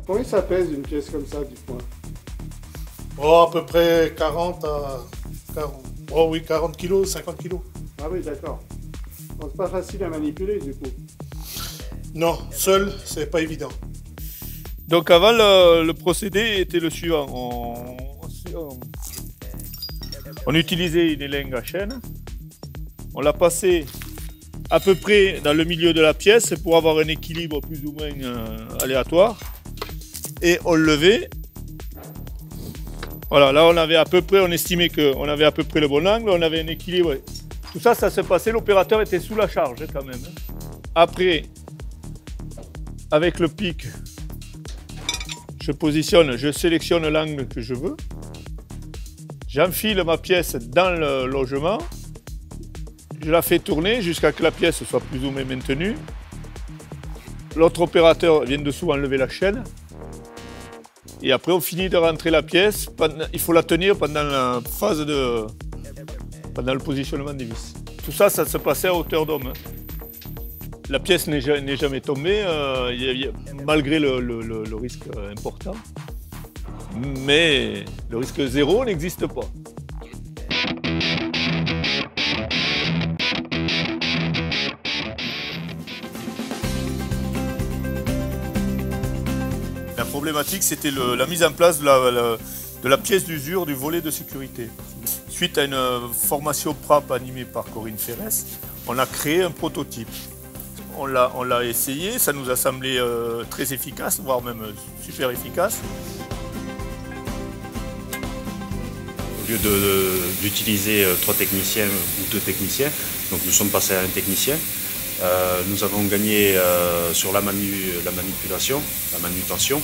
Combien ça pèse une pièce comme ça, dis-moi? Oh, à peu près 40 à 40. Oh oui, 40 kilos, 50 kilos. Ah oui, d'accord. Bon, c'est pas facile à manipuler du coup. Non, seul, c'est pas évident. Donc avant, le procédé était le suivant. On utilisait une élingue à chaîne. On la passait à peu près dans le milieu de la pièce pour avoir un équilibre plus ou moins aléatoire. Et on le levait. Voilà, là on estimait qu'on avait à peu près le bon angle, on avait un équilibre. Tout ça, ça se passait, l'opérateur était sous la charge quand même. Après, avec le pic, je sélectionne l'angle que je veux. J'enfile ma pièce dans le logement. Je la fais tourner jusqu'à ce que la pièce soit plus ou moins maintenue. L'autre opérateur vient dessous enlever la chaîne. Et après, on finit de rentrer la pièce. Il faut la tenir pendant le positionnement des vis. Tout ça, ça se passait à hauteur d'homme. La pièce n'est jamais tombée, malgré le risque important. Mais le risque zéro n'existe pas. La problématique, c'était la mise en place de la pièce d'usure du volet de sécurité. Suite à une formation PRAP animée par Corinne Ferrès, on a créé un prototype. On l'a essayé, ça nous a semblé très efficace, voire même super efficace. Au lieu d'utiliser 3 techniciens ou 2 techniciens, donc nous sommes passés à un technicien. Nous avons gagné sur la manipulation, la manutention,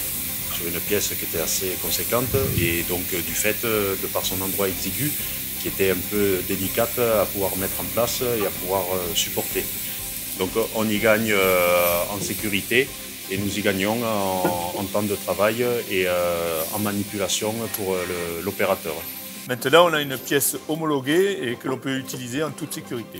sur une pièce qui était assez conséquente et donc du fait, de par son endroit exigu, qui était un peu délicate à pouvoir mettre en place et à pouvoir supporter. Donc on y gagne en sécurité et nous y gagnons en temps de travail et en manipulation pour l'opérateur. Maintenant, on a une pièce homologuée et que l'on peut utiliser en toute sécurité.